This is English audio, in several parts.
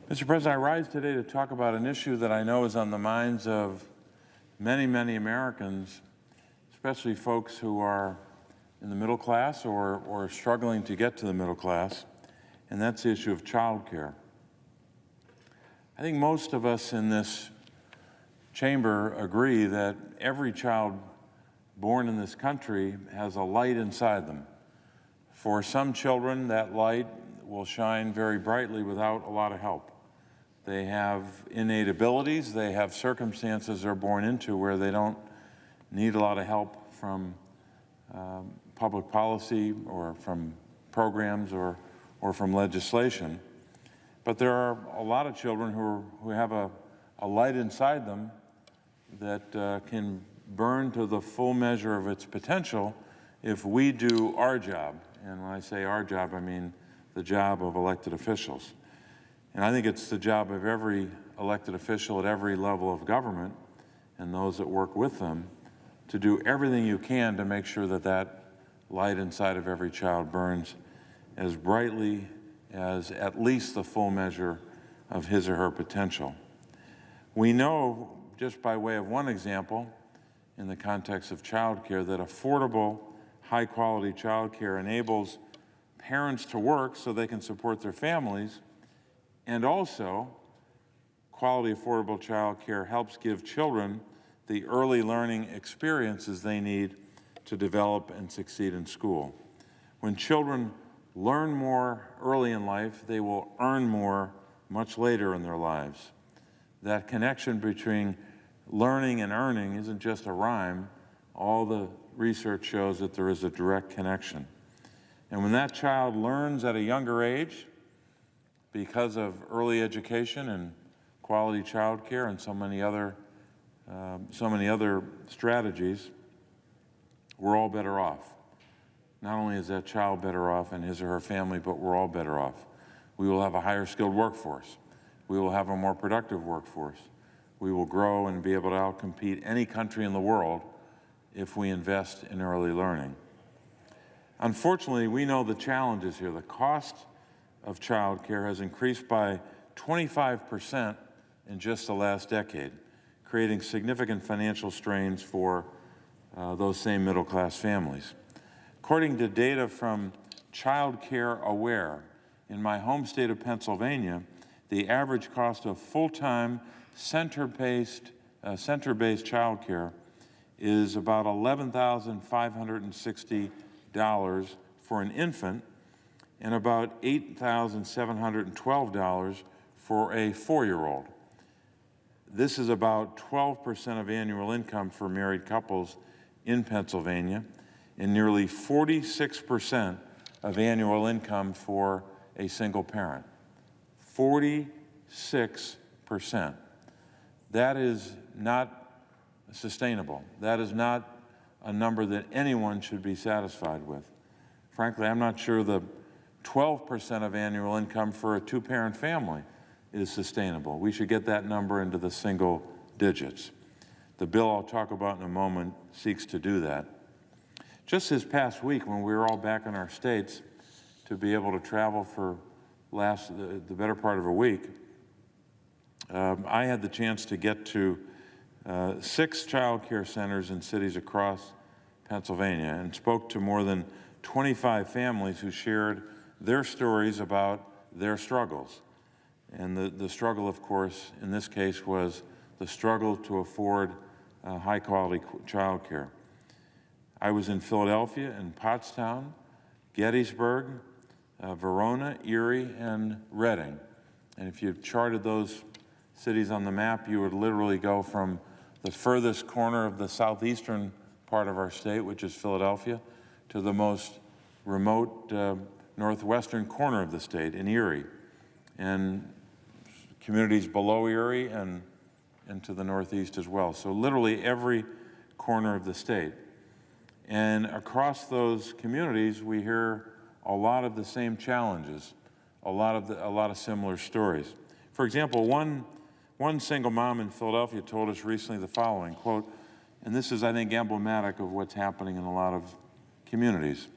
Mr. President, I rise today to talk about an issue that I know is on the minds of many, many Americans, especially folks who are in the middle class or struggling to get to the middle class, and that's the issue of child care. I think most of us in this chamber agree that every child born in this country has a light inside them. For some children, that light will shine very brightly without a lot of help. They have innate abilities, they have circumstances they're born into where they don't need a lot of help from public policy or from programs or from legislation. But there are a lot of children who have a light inside them that can burn to the full measure of its potential if we do our job. And when I say our job, I mean the job of elected officials. And I think it's the job of every elected official at every level of government and those that work with them to do everything you can to make sure that that light inside of every child burns as brightly as at least the full measure of his or her potential. We know, just by way of one example, in the context of child care, that affordable, high-quality child care enables parents to work so they can support their families, and also quality, affordable child care helps give children the early learning experiences they need to develop and succeed in school. When children learn more early in life, they will earn more much later in their lives. That connection between learning and earning isn't just a rhyme. All the research shows that there is a direct connection. And when that child learns at a younger age, because of early education and quality child care and so many other strategies, we're all better off. Not only is that child better off and his or her family, but we're all better off. We will have a higher skilled workforce. We will have a more productive workforce. We will grow and be able to outcompete any country in the world if we invest in early learning. Unfortunately, we know the challenges here. The cost of child care has increased by 25% in just the last decade, creating significant financial strains for those same middle-class families. According to data from Child Care Aware, in my home state of Pennsylvania, the average cost of full-time center-based child care is about $11,560 for an infant and about $8,712 for a 4-year-old. This is about 12% of annual income for married couples in Pennsylvania and nearly 46% of annual income for a single parent. 46%. That is not sustainable. That is not a number that anyone should be satisfied with. Frankly, I'm not sure the 12% of annual income for a two-parent family is sustainable. We should get that number into the single digits. The bill I'll talk about in a moment seeks to do that. Just this past week, when we were all back in our states to be able to travel for the better part of a week, I had the chance to get to 6 child care centers in cities across Pennsylvania and spoke to more than 25 families who shared their stories about their struggles. And the struggle, of course, in this case was the struggle to afford high-quality child care. I was in Philadelphia and Pottstown, Gettysburg, Verona, Erie, and Reading. And if you charted those cities on the map, you would literally go from the furthest corner of the southeastern part of our state, which is Philadelphia, to the most remote northwestern corner of the state in Erie, and communities below Erie and to the northeast as well. So literally every corner of the state. And across those communities, we hear a lot of the same challenges, a lot of similar stories. For example, one single mom in Philadelphia told us recently the following, quote, and this is, I think, emblematic of what's happening in a lot of communities.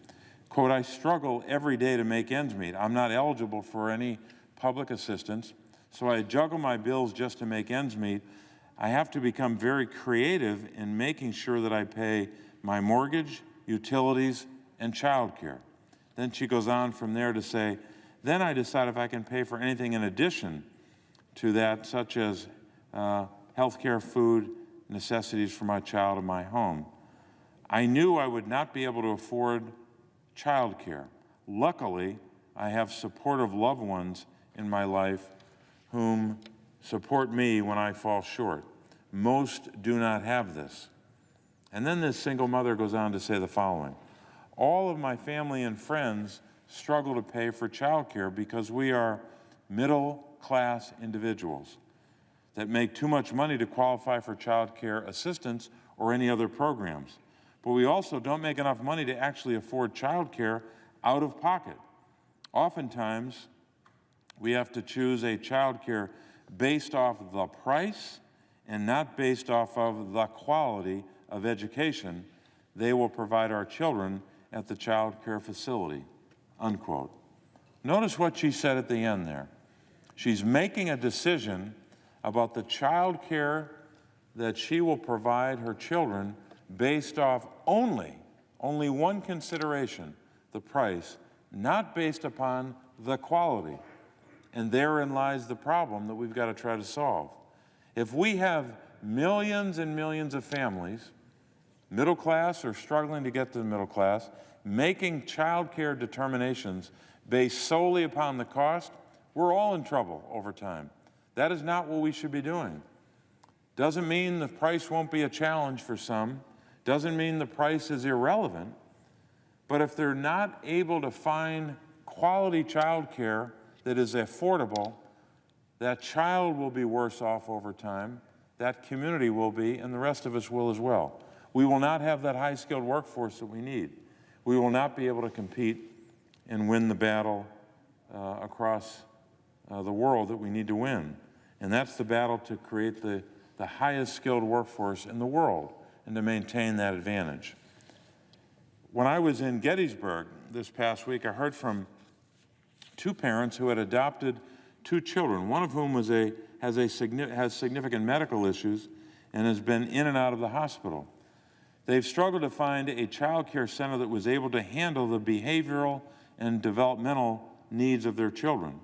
Quote, "I struggle every day to make ends meet. I'm not eligible for any public assistance, So I juggle my bills just to make ends meet. I have to become very creative in making sure that I pay my mortgage, utilities, and childcare. Then she goes on from there to say, then I decide if I can pay for anything in addition to that, such as healthcare, food, necessities for my child and my home. I knew I would not be able to afford childcare. Luckily, I have supportive loved ones in my life whom support me when I fall short. Most do not have this. And then this single mother goes on to say the following: all of my family and friends struggle to pay for childcare because we are middle-class individuals that make too much money to qualify for childcare assistance or any other programs. But we also don't make enough money to actually afford childcare out of pocket. Oftentimes, we have to choose a childcare based off the price and not based off of the quality of education they will provide our children at the child care facility, unquote. Notice what she said at the end there. She's making a decision about the child care that she will provide her children based off only one consideration, the price, not based upon the quality. And therein lies the problem that we've got to try to solve. If we have millions and millions of families, middle class or struggling to get to the middle class, making child care determinations based solely upon the cost, we're all in trouble over time. That is not what we should be doing. Doesn't mean the price won't be a challenge for some, doesn't mean the price is irrelevant, but if they're not able to find quality child care that is affordable, that child will be worse off over time, that community will be, and the rest of us will as well. We will not have that high-skilled workforce that we need. We will not be able to compete and win the battle across the world that we need to win. And that's the battle to create the highest skilled workforce in the world and to maintain that advantage. When I was in Gettysburg this past week, I heard from two parents who had adopted two children, one of whom has significant medical issues and has been in and out of the hospital. They've struggled to find a child care center that was able to handle the behavioral and developmental needs of their children.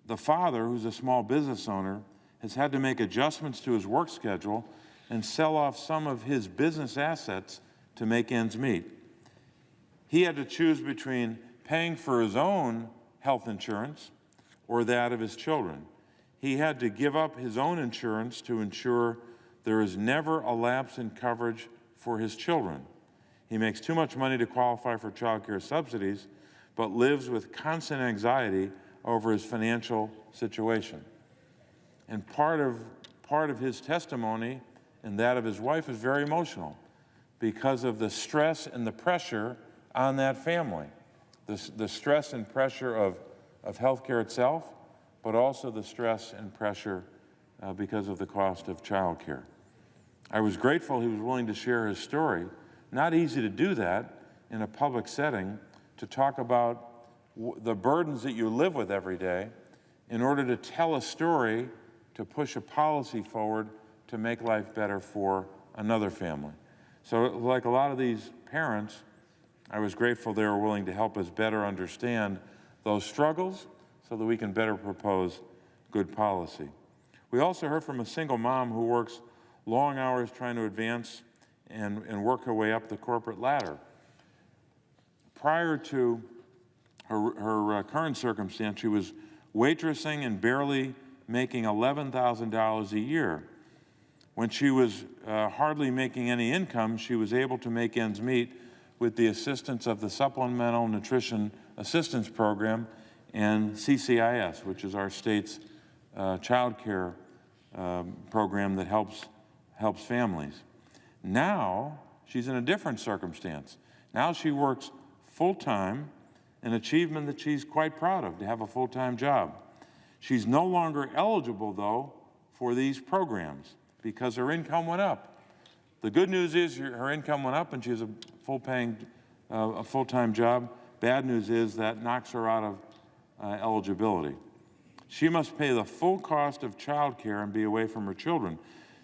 The father, who's a small business owner, has had to make adjustments to his work schedule and sell off some of his business assets to make ends meet. He had to choose between paying for his own health insurance or that of his children. He had to give up his own insurance to ensure there is never a lapse in coverage for his children. He makes too much money to qualify for child care subsidies, but lives with constant anxiety over his financial situation. And part of his testimony and that of his wife is very emotional because of the stress and the pressure on that family. The stress and pressure of healthcare itself, but also the stress and pressure because of the cost of childcare. I was grateful he was willing to share his story. Not easy to do that in a public setting, to talk about the burdens that you live with every day in order to tell a story, to push a policy forward to make life better for another family. So like a lot of these parents, I was grateful they were willing to help us better understand those struggles so that we can better propose good policy. We also heard from a single mom who works long hours trying to advance and work her way up the corporate ladder. Prior to her current circumstance, she was waitressing and barely making $11,000 a year. When she was hardly making any income, she was able to make ends meet with the assistance of the Supplemental Nutrition Assistance Program and CCIS, which is our state's child care program that helps families. Now, she's in a different circumstance. Now she works full-time, an achievement that she's quite proud of, to have a full-time job. She's no longer eligible, though, for these programs because her income went up. The good news is her income went up and she has a full-time job. Bad news is that knocks her out of eligibility. She must pay the full cost of childcare and be away from her children.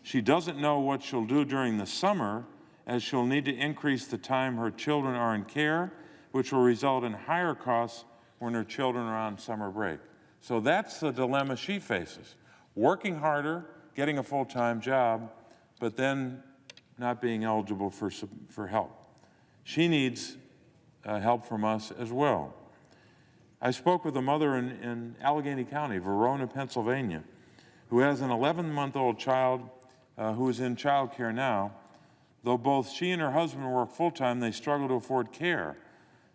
She doesn't know what she'll do during the summer, as she'll need to increase the time her children are in care, which will result in higher costs when her children are on summer break. So that's the dilemma she faces. Working harder, getting a full-time job, but then not being eligible for help. She needs help from us as well. I spoke with a mother in Allegheny County, Verona, Pennsylvania, who has an 11-month-old child who is in child care now. Though both she and her husband work full-time, they struggle to afford care.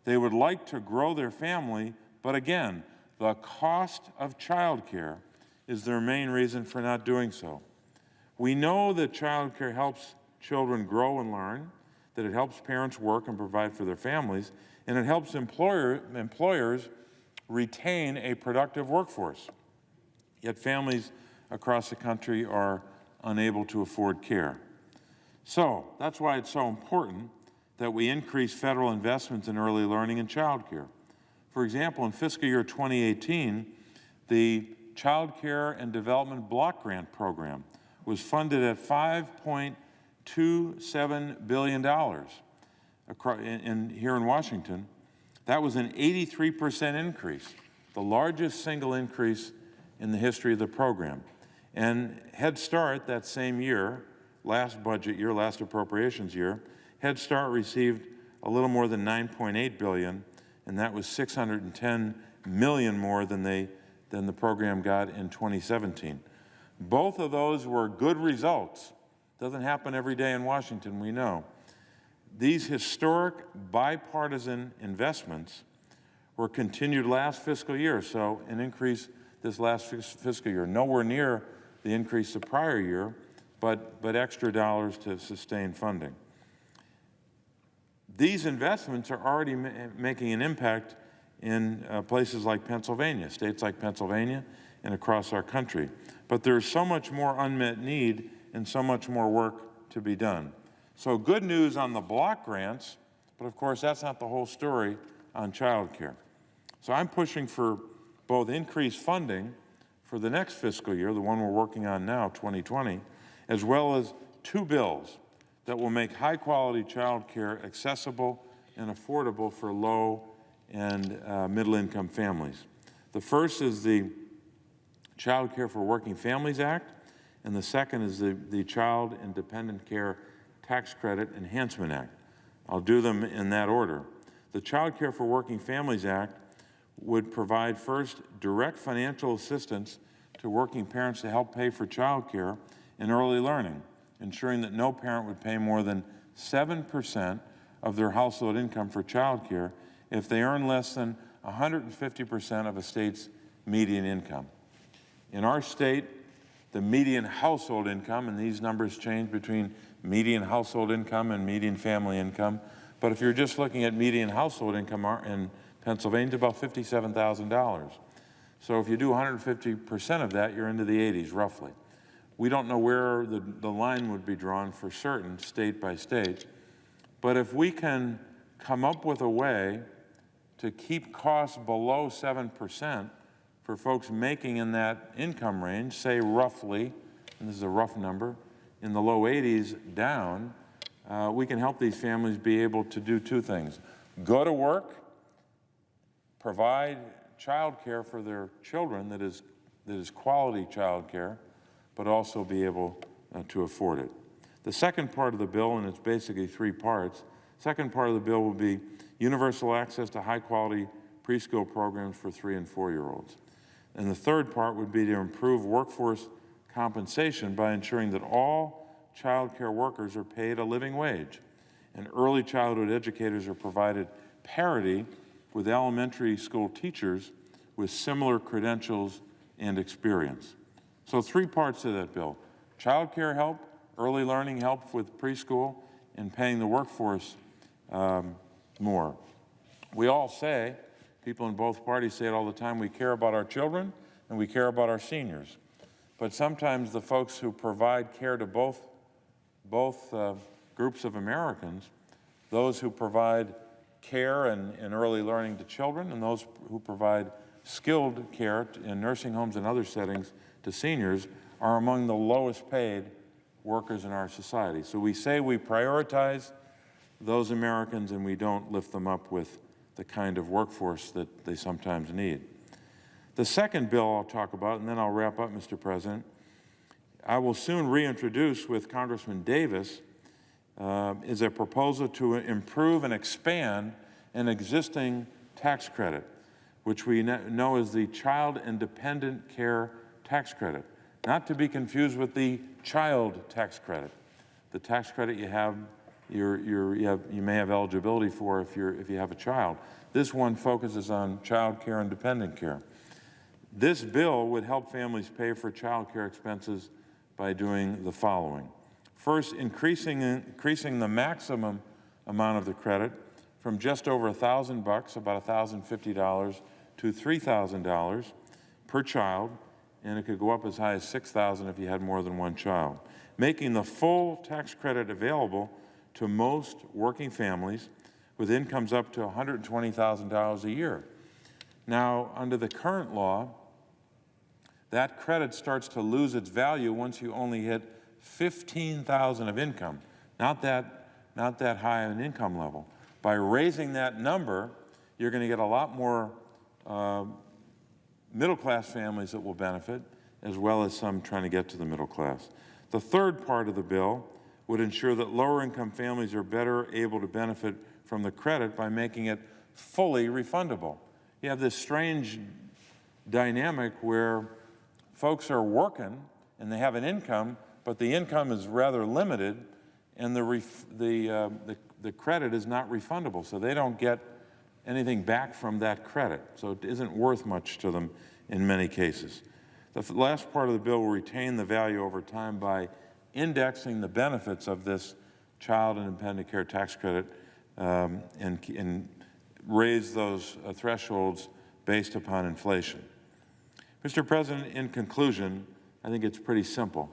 They would like to grow their family, but again, the cost of child care is their main reason for not doing so. We know that child care helps children grow and learn, that it helps parents work and provide for their families, and it helps employers retain a productive workforce. Yet families across the country are unable to afford care. So that's why it's so important that we increase federal investments in early learning and child care. For example, in fiscal year 2018, the Child Care and Development Block Grant Program was funded at $5.27 billion here in Washington. That was an 83% increase, the largest single increase in the history of the program. And Head Start, that same year, last budget year, last appropriations year, Head Start received a little more than $9.8 billion, and that was $610 million more than the program got in 2017. Both of those were good results. Doesn't happen every day in Washington, we know. These historic bipartisan investments were continued last fiscal year, so an increase this last fiscal year, nowhere near the increase the prior year, but extra dollars to sustain funding. These investments are already making an impact in places like Pennsylvania, states like Pennsylvania, and across our country. But there's so much more unmet need and so much more work to be done. So good news on the block grants, but of course that's not the whole story on child care. So I'm pushing for both increased funding for the next fiscal year, the one we're working on now, 2020, as well as two bills that will make high-quality child care accessible and affordable for low and middle-income families. The first is the Child Care for Working Families Act, and the second is the Child and Dependent Care Tax Credit Enhancement Act. I'll do them in that order. The Child Care for Working Families Act would provide first direct financial assistance to working parents to help pay for child care and early learning, ensuring that no parent would pay more than 7% of their household income for child care if they earn less than 150% of a state's median income. In our state, the median household income, and these numbers change between median household income and median family income, but if you're just looking at median household income in Pennsylvania, it's about $57,000. So if you do 150% of that, you're into the 80s, roughly. We don't know where the line would be drawn for certain, state by state, but if we can come up with a way to keep costs below 7% for folks making in that income range, say roughly, and this is a rough number, in the low 80s down, we can help these families be able to do two things: go to work, provide child care for their children that is quality child care, but also be able to afford it. The second part of the bill, and it's basically three parts, second part of the bill will be universal access to high-quality preschool programs for 3- and 4-year-olds. And the third part would be to improve workforce compensation by ensuring that all child care workers are paid a living wage, and early childhood educators are provided parity with elementary school teachers with similar credentials and experience. So three parts to that bill: child care help, early learning help with preschool, and paying the workforce more. We all say, people in both parties say it all the time, we care about our children and we care about our seniors. But sometimes the folks who provide care to both groups of Americans, those who provide care and early learning to children and those who provide skilled care in nursing homes and other settings to seniors are among the lowest paid workers in our society. So we say we prioritize those Americans and we don't lift them up with the kind of workforce that they sometimes need. The second bill I'll talk about, and then I'll wrap up, Mr. President, I will soon reintroduce with Congressman Davis, is a proposal to improve and expand an existing tax credit, which we know as the Child and Dependent Care Tax Credit, not to be confused with the Child Tax Credit. The tax credit you may have eligibility for if you have a child. This one focuses on child care and dependent care. This bill would help families pay for child care expenses by doing the following. First, increasing the maximum amount of the credit from just over $1,000, about $1,050, to $3,000 per child, and it could go up as high as $6,000 if you had more than one child, making the full tax credit available to most working families with incomes up to $120,000 a year. Now, under the current law, that credit starts to lose its value once you only hit $15,000 of income, not that high an income level. By raising that number, you're going to get a lot more middle-class families that will benefit, as well as some trying to get to the middle class. The third part of the bill would ensure that lower-income families are better able to benefit from the credit by making it fully refundable. You have this strange dynamic where folks are working and they have an income, but the income is rather limited, and the credit is not refundable, so they don't get anything back from that credit. So it isn't worth much to them in many cases. The last part of the bill will retain the value over time by indexing the benefits of this child and dependent care tax credit and raise those thresholds based upon inflation. Mr. President, in conclusion, I think it's pretty simple.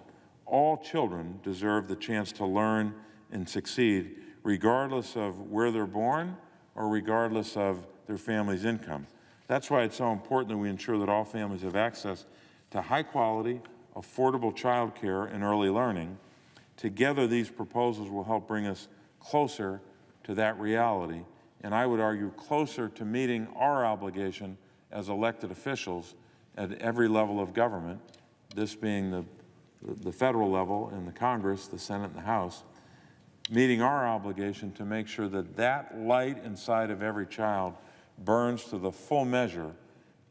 All children deserve the chance to learn and succeed regardless of where they're born or regardless of their family's income. That's why it's so important that we ensure that all families have access to high-quality, affordable child care and early learning. Together, these proposals will help bring us closer to that reality, and I would argue closer to meeting our obligation as elected officials at every level of government, this being the federal level in the Congress, the Senate, and the House, meeting our obligation to make sure that that light inside of every child burns to the full measure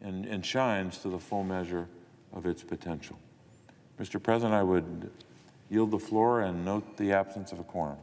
and shines to the full measure of its potential. Mr. President, I would yield the floor and note the absence of a quorum.